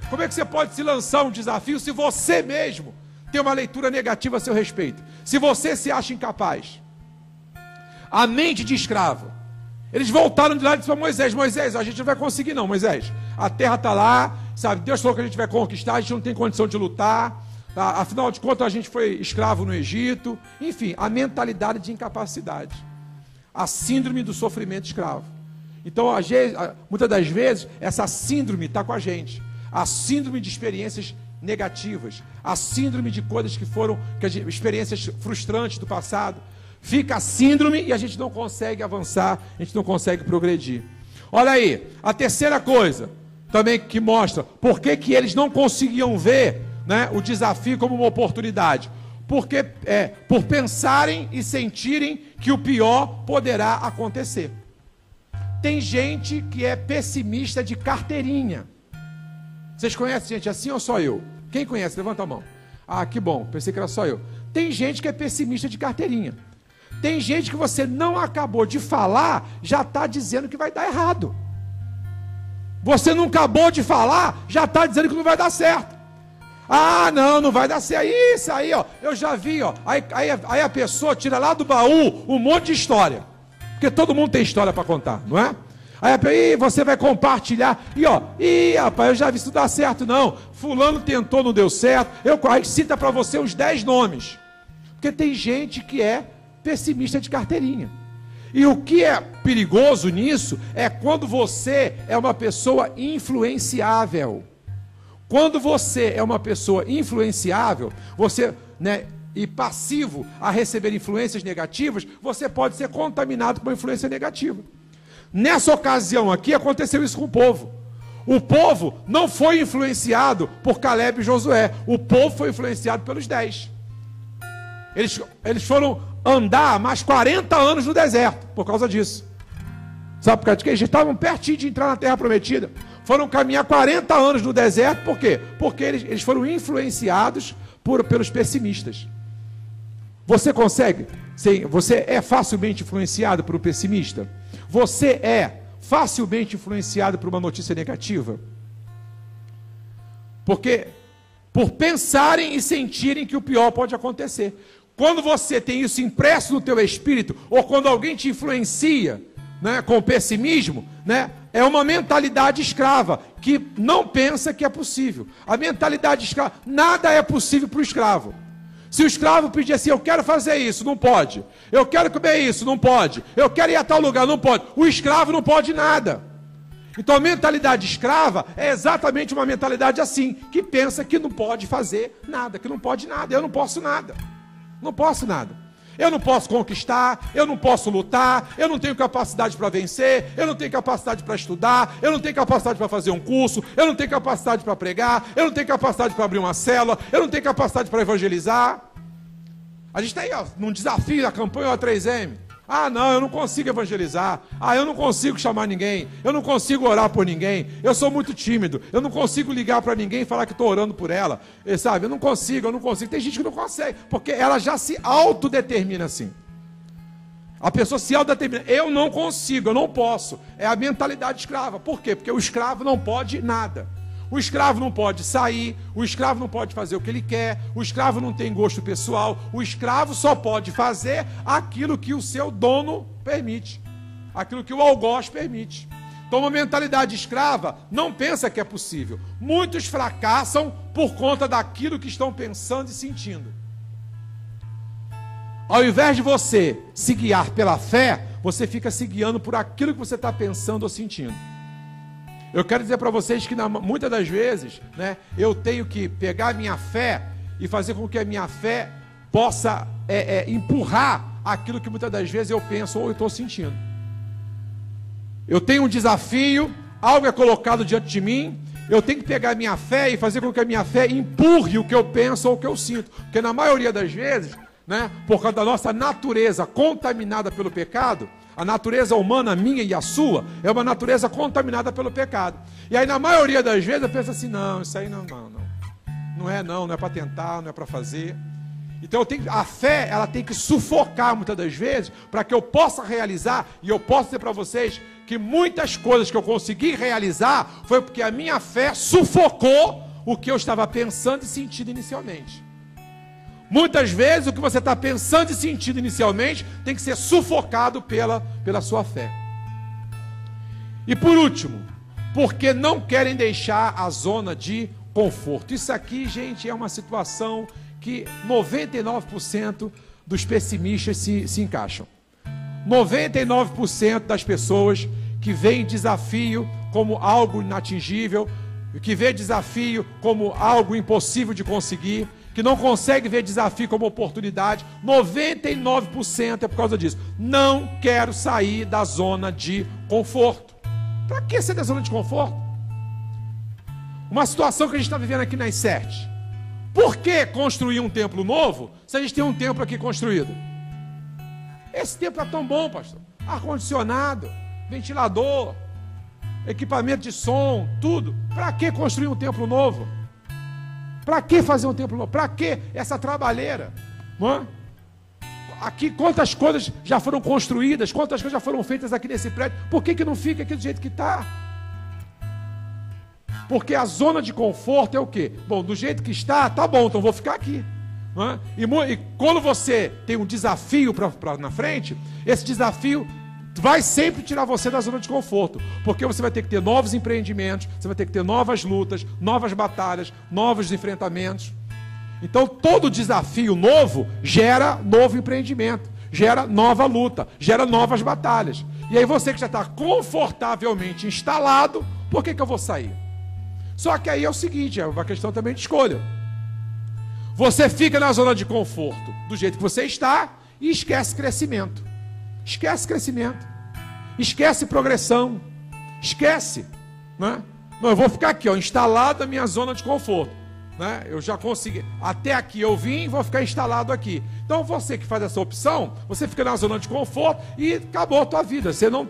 pode se lançar um desafio se você mesmo tem uma leitura negativa a seu respeito? Se você se acha incapaz? A mente de escravo. Eles voltaram de lá e disseram para Moisés: Moisés, a gente não vai conseguir não, Moisés. A terra está lá, sabe? Deus falou que a gente vai conquistar, a gente não tem condição de lutar. Tá? Afinal de contas, a gente foi escravo no Egito. Enfim, a mentalidade de incapacidade. A síndrome do sofrimento escravo. Então, muitas das vezes, essa síndrome está com a gente. A síndrome de experiências negativas. A síndrome de coisas experiências frustrantes do passado. Fica a síndrome e a gente não consegue avançar, a gente não consegue progredir. Olha aí, a terceira coisa, também que mostra por que eles não conseguiam ver, né, o desafio como uma oportunidade. Porque por pensarem e sentirem que o pior poderá acontecer. Tem gente que é pessimista de carteirinha. Vocês conhecem gente assim ou só eu? Quem conhece? Levanta a mão. Ah, que bom, pensei que era só eu. Tem gente que é pessimista de carteirinha. Tem gente que você não acabou de falar, já está dizendo que vai dar errado. Você não acabou de falar, já está dizendo que não vai dar certo. Ah, não vai dar certo. Isso aí, ó, eu já vi, ó. Aí a pessoa tira lá do baú um monte de história. Porque todo mundo tem história para contar, não é? Aí você vai compartilhar. Rapaz, eu já vi isso não dar certo, não. Fulano tentou, não deu certo. Aí cita para você uns 10 nomes. Porque tem gente que é pessimista de carteirinha. E o que é perigoso nisso é quando você é uma pessoa influenciável. Quando você é uma pessoa influenciável, você, né, e passivo a receber influências negativas, você pode ser contaminado com uma influência negativa. Nessa ocasião aqui aconteceu isso com o povo. O povo não foi influenciado por Caleb e Josué. O povo foi influenciado pelos 10. Eles foram andar mais 40 anos no deserto por causa disso. Sabe por causa de quê? Eles estavam pertinho de entrar na terra prometida. Foram caminhar 40 anos no deserto, por quê? Porque eles foram influenciados pelos pessimistas. Você consegue? Você é facilmente influenciado por um pessimista? Você é facilmente influenciado por uma notícia negativa? Porque por pensarem e sentirem que o pior pode acontecer. Quando você tem isso impresso no teu espírito, ou quando alguém te influencia, né, com pessimismo, né, é uma mentalidade escrava, que não pensa que é possível. A mentalidade escrava, nada é possível para o escravo. Se o escravo pedir assim: eu quero fazer isso, não pode. Eu quero comer isso, não pode. Eu quero ir a tal lugar, não pode. O escravo não pode nada. Então a mentalidade escrava é exatamente uma mentalidade assim, que pensa que não pode fazer nada, que não pode nada. Eu não posso nada. Não posso nada. Eu não posso conquistar, eu não posso lutar, eu não tenho capacidade para vencer, eu não tenho capacidade para estudar, eu não tenho capacidade para fazer um curso, eu não tenho capacidade para pregar, eu não tenho capacidade para abrir uma célula, eu não tenho capacidade para evangelizar. A gente está aí, ó, num desafio da campanha O3M. Ah, não, eu não consigo evangelizar. Ah, eu não consigo chamar ninguém. Eu não consigo orar por ninguém. Eu sou muito tímido. Eu não consigo ligar para ninguém e falar que estou orando por ela. E, sabe, eu não consigo. Tem gente que não consegue, porque ela já se autodetermina assim. A pessoa se autodetermina. Eu não consigo, eu não posso. É a mentalidade escrava. Por quê? Porque o escravo não pode nada. O escravo não pode sair, o escravo não pode fazer o que ele quer, o escravo não tem gosto pessoal, o escravo só pode fazer aquilo que o seu dono permite, aquilo que o algoz permite. Então uma mentalidade escrava não pensa que é possível. Muitos fracassam por conta daquilo que estão pensando e sentindo. Ao invés de você se guiar pela fé, você fica se guiando por aquilo que você está pensando ou sentindo. Eu quero dizer para vocês que muitas das vezes, né, eu tenho que pegar a minha fé e fazer com que a minha fé possa empurrar aquilo que muitas das vezes eu penso ou eu estou sentindo. Eu tenho um desafio, algo é colocado diante de mim, eu tenho que pegar a minha fé e fazer com que a minha fé empurre o que eu penso ou o que eu sinto. Porque na maioria das vezes, né, por causa da nossa natureza contaminada pelo pecado, a natureza humana, minha e a sua, é uma natureza contaminada pelo pecado. E aí na maioria das vezes eu penso assim, não, isso aí não é para tentar, não é para fazer. Então a fé, ela tem que sufocar muitas das vezes, para que eu possa realizar, e eu posso dizer para vocês, que muitas coisas que eu consegui realizar, foi porque a minha fé sufocou o que eu estava pensando e sentindo inicialmente. Muitas vezes o que você está pensando e sentindo inicialmente, tem que ser sufocado pela sua fé. E por último, porque não querem deixar a zona de conforto. Isso aqui, gente, é uma situação que 99% dos pessimistas se encaixam. 99% das pessoas que veem desafio como algo inatingível, que vê desafio como algo impossível de conseguir, que não consegue ver desafio como oportunidade, 99% é por causa disso. Não quero sair da zona de conforto. Para que sair da zona de conforto? Uma situação que a gente está vivendo aqui na ICERT. Por que construir um templo novo se a gente tem um templo aqui construído? Esse templo é tão bom, pastor. Ar-condicionado, ventilador, equipamento de som, tudo. Para que construir um templo novo? Para que fazer um templo novo? Para que essa trabalheira? Não é? Aqui quantas coisas já foram construídas, quantas coisas já foram feitas aqui nesse prédio. Por que não fica aqui do jeito que está? Porque a zona de conforto é o quê? Bom, do jeito que está, tá bom, então vou ficar aqui. Não é? E quando você tem um desafio na frente, esse desafio vai sempre tirar você da zona de conforto, porque você vai ter que ter novos empreendimentos, você vai ter que ter novas lutas, novas batalhas, novos enfrentamentos. Então todo desafio novo gera novo empreendimento, gera nova luta, gera novas batalhas. E aí você que já está confortavelmente instalado, por que eu vou sair? Só que aí é o seguinte, é uma questão também de escolha. Você fica na zona de conforto do jeito que você está e esquece crescimento. Esquece crescimento. Esquece progressão. Esquece. Né? Não, eu vou ficar aqui, ó, instalado na minha zona de conforto. Né? Eu já consegui. Até aqui eu vim e vou ficar instalado aqui. Então você que faz essa opção, você fica na zona de conforto e acabou a tua vida. Você não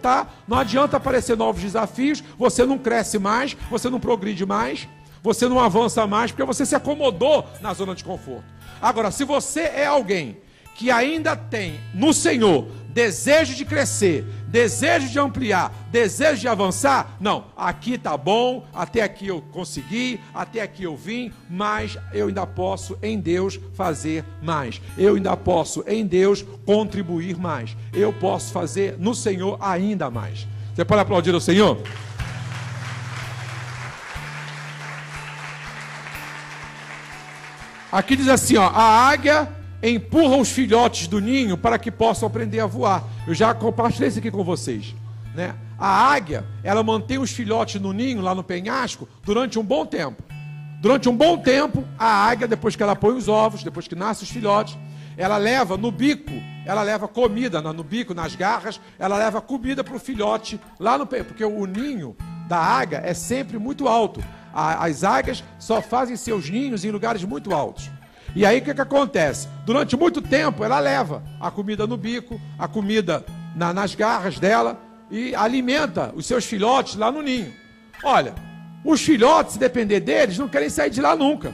adianta aparecer novos desafios, você não cresce mais, você não progride mais. Você não avança mais porque você se acomodou na zona de conforto. Agora, se você é alguém que ainda tem no Senhor desejo de crescer, desejo de ampliar, desejo de avançar, não, aqui tá bom, até aqui eu consegui, até aqui eu vim, mas eu ainda posso em Deus fazer mais. Eu ainda posso em Deus contribuir mais. Eu posso fazer no Senhor ainda mais. Você pode aplaudir o Senhor? Aqui diz assim, ó, a águia empurra os filhotes do ninho para que possam aprender a voar. Eu já compartilhei isso aqui com vocês, né? A águia, ela mantém os filhotes no ninho, lá no penhasco, durante um bom tempo. Durante um bom tempo, a águia, depois que ela põe os ovos, depois que nascem os filhotes, ela leva no bico, ela leva comida no bico, nas garras, ela leva comida para o filhote lá no penhasco, porque o ninho da águia é sempre muito alto. As águias só fazem seus ninhos em lugares muito altos. E aí o que acontece? Durante muito tempo ela leva a comida no bico, a comida nas garras dela e alimenta os seus filhotes lá no ninho. Olha, os filhotes, se depender deles, não querem sair de lá nunca.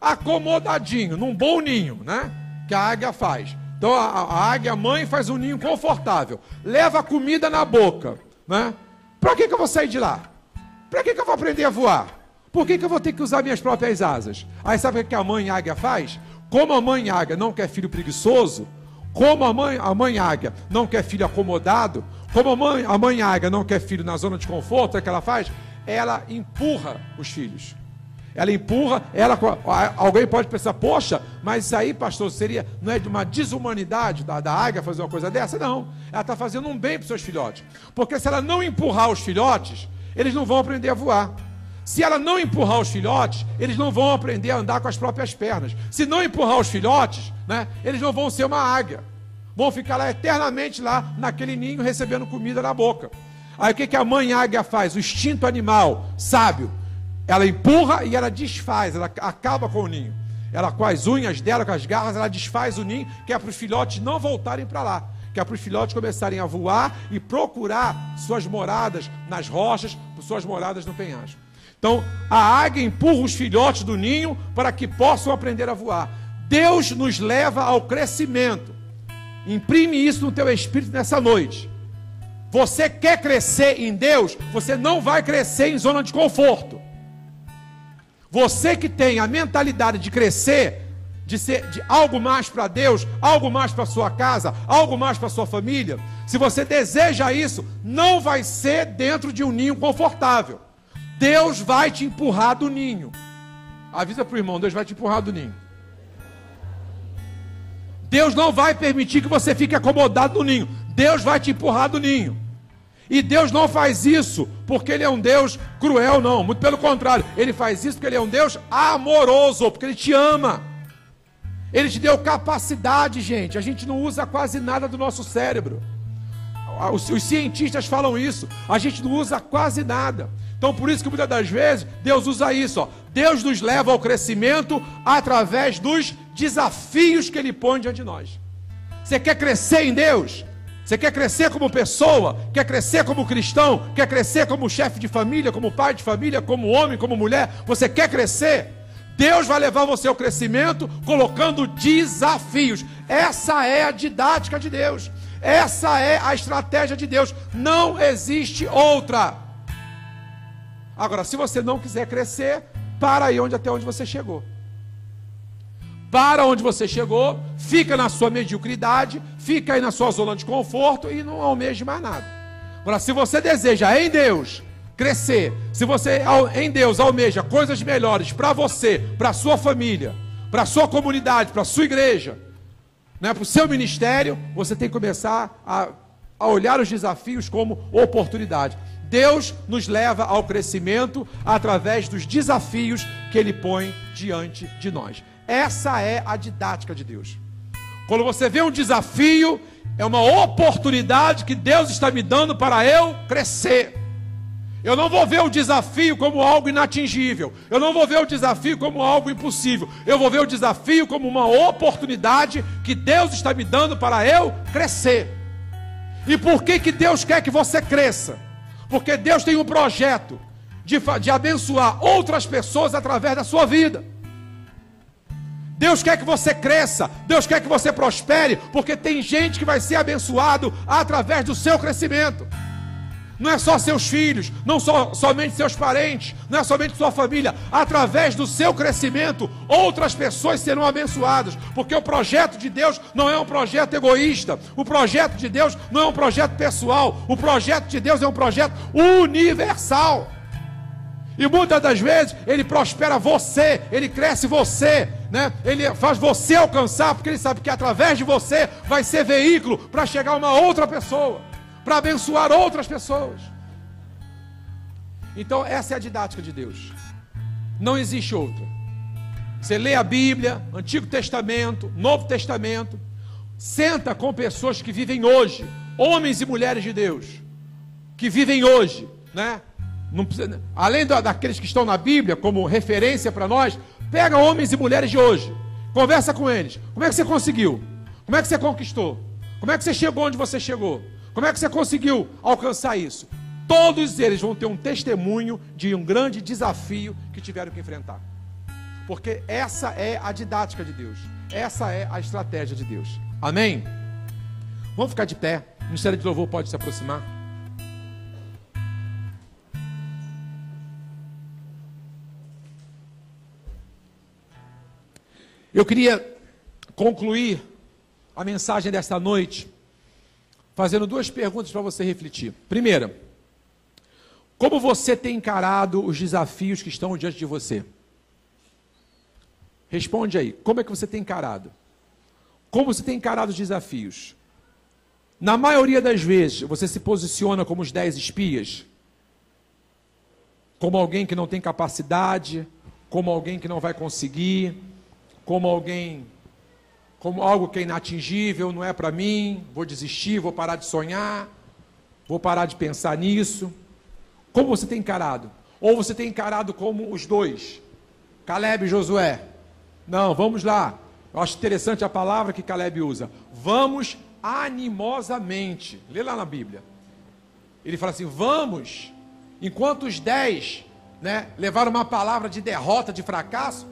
Acomodadinho, num bom ninho, né? Que a águia faz. Então a águia mãe faz um ninho confortável, leva a comida na boca, né? Para que eu vou sair de lá? Para que eu vou aprender a voar? Por que eu vou ter que usar minhas próprias asas? Aí sabe o que a mãe águia faz? Como a mãe águia não quer filho preguiçoso, como a mãe águia não quer filho acomodado, como a mãe águia não quer filho na zona de conforto, o que ela faz? Ela empurra os filhos. Ela empurra, alguém pode pensar, poxa, mas isso aí, pastor, não é de uma desumanidade da águia fazer uma coisa dessa? Não, ela está fazendo um bem para os seus filhotes. Porque se ela não empurrar os filhotes, eles não vão aprender a voar. Se ela não empurrar os filhotes, eles não vão aprender a andar com as próprias pernas. Se não empurrar os filhotes, né, eles não vão ser uma águia. Vão ficar lá eternamente lá naquele ninho recebendo comida na boca. Aí o que a mãe águia faz? O instinto animal, sábio. Ela empurra e ela desfaz, ela acaba com o ninho. Ela com as unhas dela, com as garras, ela desfaz o ninho, que é para os filhotes não voltarem para lá. Que é para os filhotes começarem a voar e procurar suas moradas nas rochas, suas moradas no penhasco. Então, a águia empurra os filhotes do ninho para que possam aprender a voar. Deus nos leva ao crescimento. Imprime isso no teu espírito nessa noite. Você quer crescer em Deus, você não vai crescer em zona de conforto. Você que tem a mentalidade de crescer, de ser de algo mais para Deus, algo mais para sua casa, algo mais para sua família, se você deseja isso, não vai ser dentro de um ninho confortável. Deus vai te empurrar do ninho. Avisa para o irmão, Deus vai te empurrar do ninho. Deus não vai permitir que você fique acomodado no ninho. Deus vai te empurrar do ninho. E Deus não faz isso porque Ele é um Deus cruel, não. Muito pelo contrário. Ele faz isso porque Ele é um Deus amoroso, porque Ele te ama. Ele te deu capacidade, gente. A gente não usa quase nada do nosso cérebro. Os cientistas falam isso. A gente não usa quase nada. Então por isso que muitas das vezes Deus usa isso, ó. Deus nos leva ao crescimento através dos desafios que Ele põe diante de nós. Você quer crescer em Deus? Você quer crescer como pessoa? Quer crescer como cristão? Quer crescer como chefe de família, como pai de família, como homem, como mulher? Você quer crescer? Deus vai levar você ao crescimento colocando desafios. Essa é a didática de Deus. Essa é a estratégia de Deus. Não existe outra. Agora, se você não quiser crescer, para aí até onde você chegou. Para onde você chegou, fica na sua mediocridade, fica aí na sua zona de conforto e não almeja mais nada. Agora, se você deseja em Deus crescer, se você em Deus almeja coisas melhores para você, para a sua família, para a sua comunidade, para a sua igreja, né, para o seu ministério, você tem que começar a olhar os desafios como oportunidade. Deus nos leva ao crescimento através dos desafios que Ele põe diante de nós. Essa é a didática de Deus. Quando você vê um desafio, é uma oportunidade que Deus está me dando para eu crescer. Eu não vou ver o desafio como algo inatingível. Eu não vou ver o desafio como algo impossível. Eu vou ver o desafio como uma oportunidade que Deus está me dando para eu crescer. E por que Deus quer que você cresça? Porque Deus tem um projeto de abençoar outras pessoas através da sua vida. Deus quer que você cresça, Deus quer que você prospere, porque tem gente que vai ser abençoado através do seu crescimento. Não é só seus filhos, não somente seus parentes, não é somente sua família. Através do seu crescimento, outras pessoas serão abençoadas. Porque o projeto de Deus não é um projeto egoísta. O projeto de Deus não é um projeto pessoal. O projeto de Deus é um projeto universal. E muitas das vezes Ele prospera você, Ele cresce você, né? Ele faz você alcançar, porque Ele sabe que através de você vai ser veículo para chegar uma outra pessoa, para abençoar outras pessoas. Então essa é a didática de Deus. Não existe outra. Você lê a Bíblia, Antigo Testamento, Novo Testamento, senta com pessoas que vivem hoje, homens e mulheres de Deus, que vivem hoje, né? Não precisa, além daqueles que estão na Bíblia como referência para nós, pega homens e mulheres de hoje, conversa com eles. Como é que você conseguiu? Como é que você conquistou? Como é que você chegou onde você chegou? Como é que você conseguiu alcançar isso? Todos eles vão ter um testemunho de um grande desafio que tiveram que enfrentar. Porque essa é a didática de Deus. Essa é a estratégia de Deus. Amém? Vamos ficar de pé. O Ministério de Louvor pode se aproximar. Eu queria concluir a mensagem desta noite fazendo duas perguntas para você refletir. Primeira, como você tem encarado os desafios que estão diante de você? Responde aí, como é que você tem encarado? Como você tem encarado os desafios? Na maioria das vezes, você se posiciona como os 10 espias? como alguém que não tem capacidade, como alguém que não vai conseguir, como algo que é inatingível, não é para mim, vou desistir, vou parar de sonhar, vou parar de pensar nisso. Como você tem encarado? Ou você tem encarado como os dois, Caleb e Josué? Não, vamos lá. Eu acho interessante a palavra que Caleb usa. Vamos animosamente. Lê lá na Bíblia. Ele fala assim, vamos. Enquanto os 10, levaram uma palavra de derrota, de fracasso,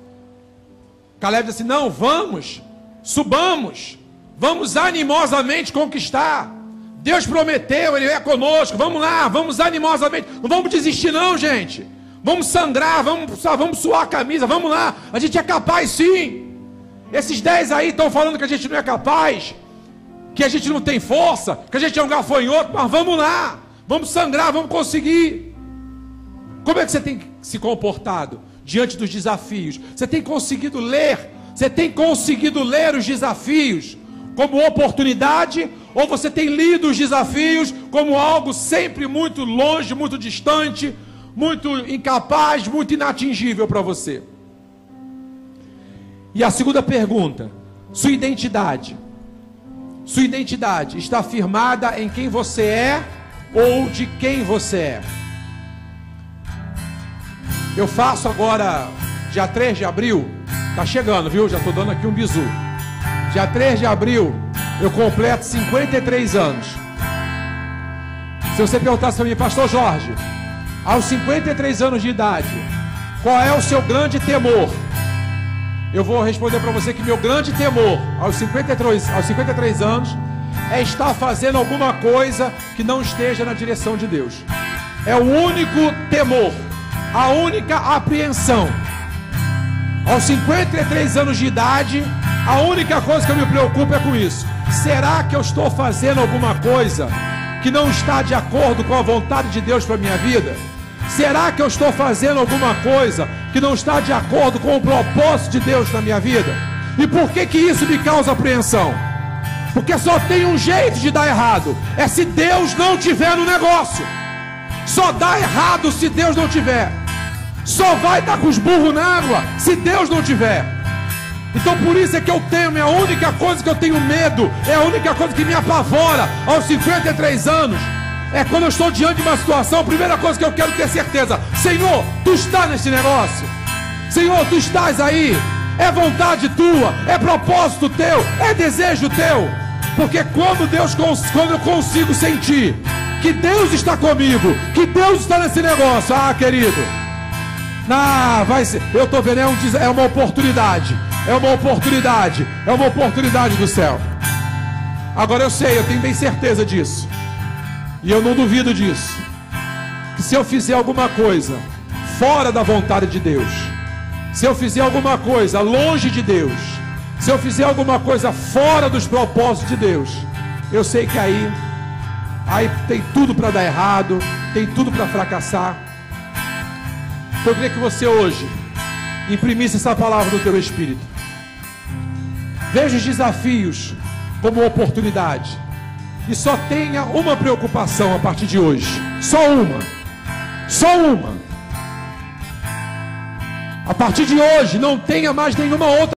Caleb diz assim, não, vamos, subamos, vamos animosamente conquistar. Deus prometeu, Ele é conosco, vamos lá, vamos animosamente, não vamos desistir não, gente. Vamos sangrar, vamos suar a camisa, vamos lá, a gente é capaz sim. Esses 10 aí estão falando que a gente não é capaz, que a gente não tem força, que a gente é um gafanhoto, mas vamos lá, vamos sangrar, vamos conseguir. Como é que você tem se comportado diante dos desafios? Você tem conseguido ler? Você tem conseguido ler os desafios como oportunidade? Ou você tem lido os desafios como algo sempre muito longe, muito distante, muito incapaz, muito inatingível para você? E a segunda pergunta, sua identidade está firmada em quem você é ou de quem você é? Eu faço agora, dia 3 de abril, tá chegando, viu? Já estou dando aqui um bizu. Dia 3 de abril, eu completo 53 anos. Se você perguntasse para mim, pastor Jorge, aos 53 anos de idade, qual é o seu grande temor? Eu vou responder para você que meu grande temor, aos 53 anos, é estar fazendo alguma coisa que não esteja na direção de Deus. É o único temor. A única apreensão. Aos 53 anos de idade, a única coisa que eu me preocupo é com isso. Será que eu estou fazendo alguma coisa que não está de acordo com a vontade de Deus para a minha vida? Será que eu estou fazendo alguma coisa que não está de acordo com o propósito de Deus na minha vida? E por que isso me causa apreensão? Porque só tem um jeito de dar errado. É se Deus não tiver no negócio. Só dá errado se Deus não tiver. Só vai dar com os burros na água se Deus não tiver. Então por isso é que eu temo, é a única coisa que eu tenho medo, é a única coisa que me apavora aos 53 anos. É quando eu estou diante de uma situação, a primeira coisa que eu quero ter certeza: Senhor, Tu está nesse negócio. Senhor, Tu estás aí. É vontade Tua, é propósito Teu, é desejo Teu. Porque quando eu consigo sentir que Deus está comigo, que Deus está nesse negócio, querido, vai ser, eu estou vendo, é uma oportunidade, é uma oportunidade do céu. Agora eu sei, eu tenho bem certeza disso, e eu não duvido disso, que se eu fizer alguma coisa fora da vontade de Deus, se eu fizer alguma coisa longe de Deus, se eu fizer alguma coisa fora dos propósitos de Deus, eu sei que aí tem tudo para dar errado, tem tudo para fracassar. Eu queria que você hoje imprimisse essa palavra no teu espírito. Veja os desafios como oportunidade. E só tenha uma preocupação a partir de hoje. Só uma. Só uma. A partir de hoje, não tenha mais nenhuma outra